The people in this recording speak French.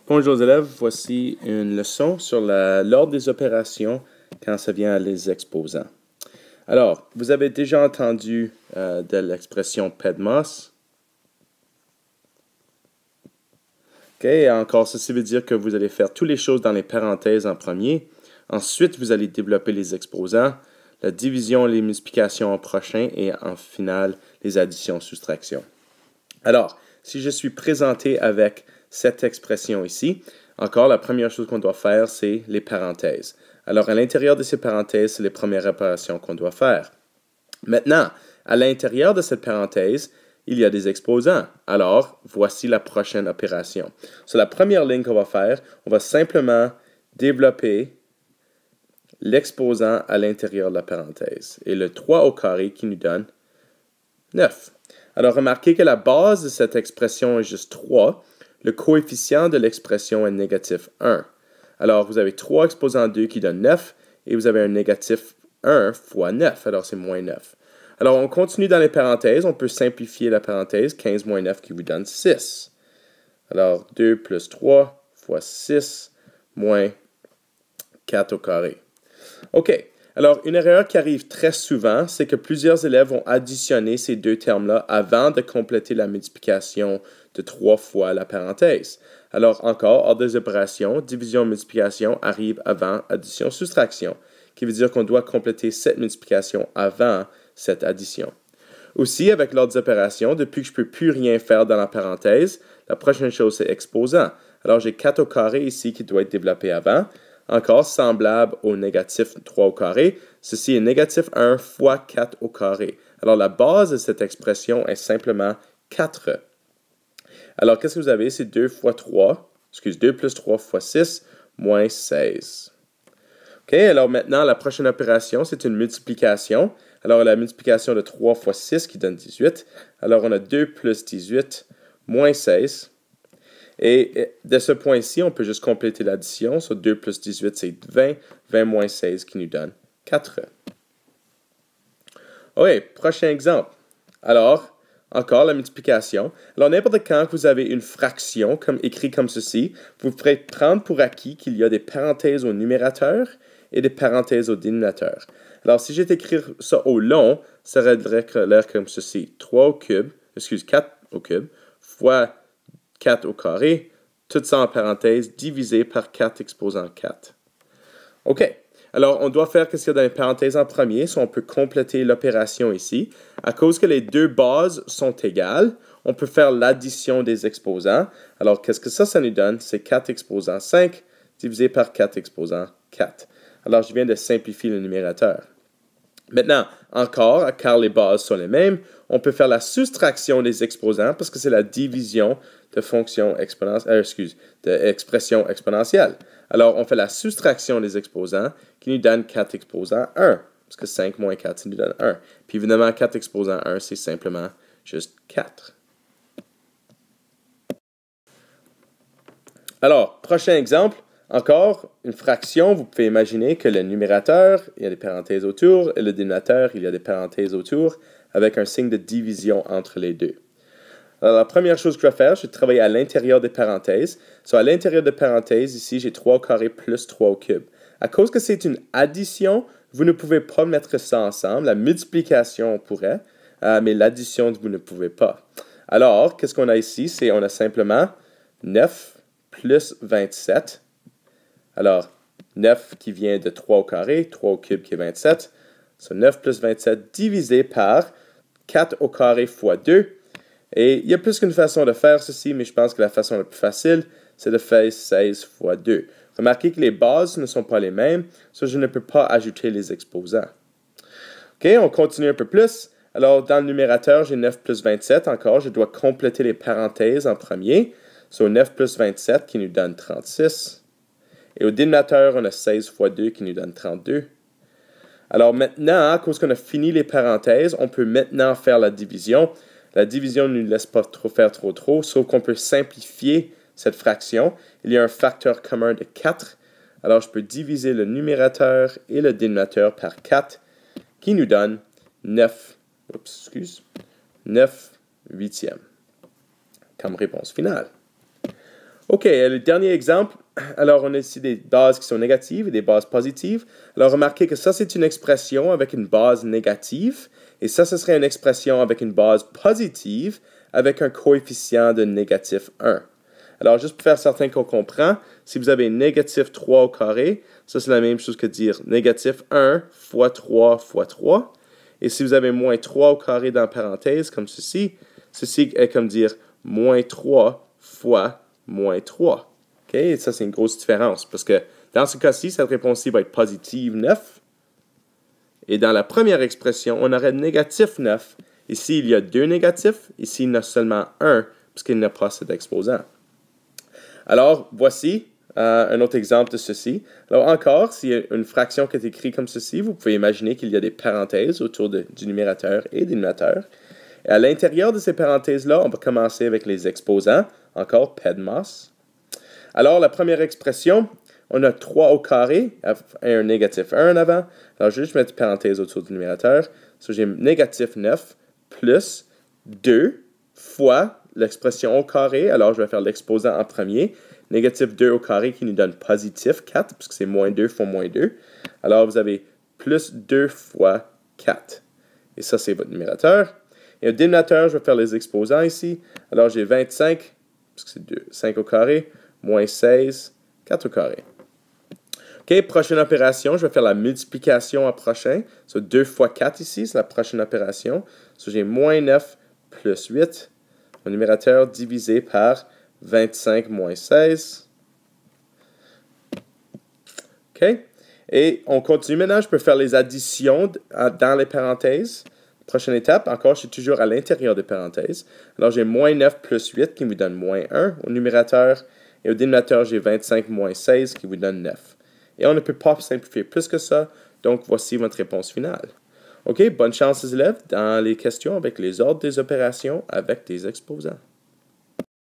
Bonjour élèves, voici une leçon sur l'ordre des opérations quand ça vient à les exposants. Alors, vous avez déjà entendu de l'expression PEDMOS. OK, encore, ceci veut dire que vous allez faire toutes les choses dans les parenthèses en premier. Ensuite, vous allez développer les exposants, la division, les multiplications en prochain et en finale, les additions, soustractions. Alors, si je suis présenté avec cette expression ici, encore, la première chose qu'on doit faire, c'est les parenthèses. Alors, à l'intérieur de ces parenthèses, c'est les premières opérations qu'on doit faire. Maintenant, à l'intérieur de cette parenthèse, il y a des exposants. Alors, voici la prochaine opération. Sur la première ligne qu'on va faire, on va simplement développer l'exposant à l'intérieur de la parenthèse. Et le 3 au carré qui nous donne 9. Alors, remarquez que la base de cette expression est juste 3. Le coefficient de l'expression est négatif 1. Alors, vous avez 3 exposant 2 qui donne 9, et vous avez un négatif 1 fois 9, alors c'est moins 9. Alors, on continue dans les parenthèses, on peut simplifier la parenthèse, 15 moins 9 qui vous donne 6. Alors, 2 plus 3 fois 6 moins 4 au carré. OK. Alors, une erreur qui arrive très souvent, c'est que plusieurs élèves vont additionner ces deux termes-là avant de compléter la multiplication de 3 fois la parenthèse. Alors, encore, ordre des opérations, division, multiplication arrive avant addition, soustraction, qui veut dire qu'on doit compléter cette multiplication avant cette addition. Aussi, avec l'ordre des opérations, depuis que je ne peux plus rien faire dans la parenthèse, la prochaine chose, c'est exposant. Alors, j'ai 4 au carré ici qui doit être développé avant. Encore semblable au négatif 3 au carré, ceci est négatif 1 fois 4 au carré. Alors, la base de cette expression est simplement 4. Alors, qu'est-ce que vous avez? C'est 2 fois 3, 2 plus 3 fois 6, moins 16. OK, alors maintenant, la prochaine opération, c'est une multiplication. Alors, la multiplication de 3 fois 6 qui donne 18. Alors, on a 2 plus 18, moins 16. Et de ce point-ci, on peut juste compléter l'addition. Sur 2 plus 18, c'est 20. 20 moins 16 qui nous donne 4. OK, prochain exemple. Alors, encore la multiplication. Alors, n'importe quand vous avez une fraction écrit comme ceci, vous pourrez prendre pour acquis qu'il y a des parenthèses au numérateur et des parenthèses au dénominateur. Alors, si j'étais écrire ça au long, ça aurait l'air comme ceci. 4 au cube, fois 4 au carré, tout ça en parenthèse, divisé par 4 exposant 4. OK. Alors, on doit faire ce qu'il y a dans les parenthèses en premier, si on peut compléter l'opération ici. À cause que les deux bases sont égales, on peut faire l'addition des exposants. Alors, qu'est-ce que ça nous donne? C'est 4 exposant 5 divisé par 4 exposant 4. Alors, je viens de simplifier le numérateur. Maintenant, encore, car les bases sont les mêmes, on peut faire la soustraction des exposants parce que c'est la division de fonction d'expression exponentielle. Alors, on fait la soustraction des exposants qui nous donne 4 exposant 1, parce que 5 moins 4, ça nous donne 1. Puis évidemment, 4 exposant 1, c'est simplement juste 4. Alors, prochain exemple. Encore, une fraction, vous pouvez imaginer que le numérateur, il y a des parenthèses autour, et le dénominateur, il y a des parenthèses autour, avec un signe de division entre les deux. Alors, la première chose que je vais faire, je vais travailler à l'intérieur des parenthèses. À l'intérieur des parenthèses, ici, j'ai 3 au carré plus 3 au cube. À cause que c'est une addition, vous ne pouvez pas mettre ça ensemble. La multiplication, on pourrait, mais l'addition, vous ne pouvez pas. Alors, qu'est-ce qu'on a ici? On a simplement 9 plus 27. Alors, 9 qui vient de 3 au carré, 3 au cube qui est 27. 9 plus 27 divisé par 4 au carré fois 2. Et il y a plus qu'une façon de faire ceci, mais je pense que la façon la plus facile, c'est de faire 16 fois 2. Remarquez que les bases ne sont pas les mêmes, je ne peux pas ajouter les exposants. OK, on continue un peu plus. Alors, dans le numérateur, j'ai 9 plus 27 encore. Je dois compléter les parenthèses en premier. 9 plus 27 qui nous donne 36. Et au dénominateur, on a 16 fois 2 qui nous donne 32. Alors maintenant, à cause qu'on a fini les parenthèses, on peut maintenant faire la division. La division ne nous laisse pas faire trop, sauf qu'on peut simplifier cette fraction. Il y a un facteur commun de 4. Alors je peux diviser le numérateur et le dénominateur par 4, qui nous donne 9 huitièmes comme réponse finale. OK, le dernier exemple. Alors, on a ici des bases qui sont négatives et des bases positives. Alors, remarquez que ça, c'est une expression avec une base négative. Et ça, ce serait une expression avec une base positive avec un coefficient de négatif 1. Alors, juste pour faire certain qu'on comprend, si vous avez négatif 3 au carré, ça, c'est la même chose que dire négatif 1 fois 3 fois 3. Et si vous avez moins 3 au carré dans la parenthèse, comme ceci est comme dire moins 3 fois moins 3. OK? Et ça, c'est une grosse différence parce que dans ce cas-ci, cette réponse-ci va être positive 9. Et dans la première expression, on aurait négatif 9. Ici, il y a deux négatifs. Ici, il y en a seulement un puisqu'il n'y a pas cet exposant. Alors, voici un autre exemple de ceci. Alors encore, s'il y a une fraction qui est écrite comme ceci, vous pouvez imaginer qu'il y a des parenthèses autour du numérateur et du dénominateur. Et à l'intérieur de ces parenthèses-là, on va commencer avec les exposants. Encore, PEDMOS. Alors, la première expression, on a 3 au carré et un négatif 1 en avant. Alors, je vais juste mettre une parenthèse autour du numérateur. So, j'ai négatif 9 plus 2 fois l'expression au carré. Alors, je vais faire l'exposant en premier. Négatif 2 au carré qui nous donne positif 4, puisque c'est moins 2 fois moins 2. Alors, vous avez plus 2 fois 4. Et ça, c'est votre numérateur. Et au dénominateur, je vais faire les exposants ici. Alors, j'ai 25, puisque c'est 5 au carré, moins 16, 4 au carré. OK, prochaine opération, je vais faire la multiplication en prochain. So, 2 fois 4 ici, c'est la prochaine opération. So, j'ai moins 9 plus 8. Mon numérateur divisé par 25 moins 16. OK? Et on continue maintenant. Je peux faire les additions dans les parenthèses. Prochaine étape, encore, je suis toujours à l'intérieur des parenthèses. Alors, j'ai moins 9 plus 8 qui me donne moins 1 au numérateur. Et au dénominateur, j'ai 25 moins 16 qui vous donne 9. Et on ne peut pas simplifier plus que ça. Donc, voici votre réponse finale. OK, bonne chance les élèves dans les questions avec les ordres des opérations avec des exposants.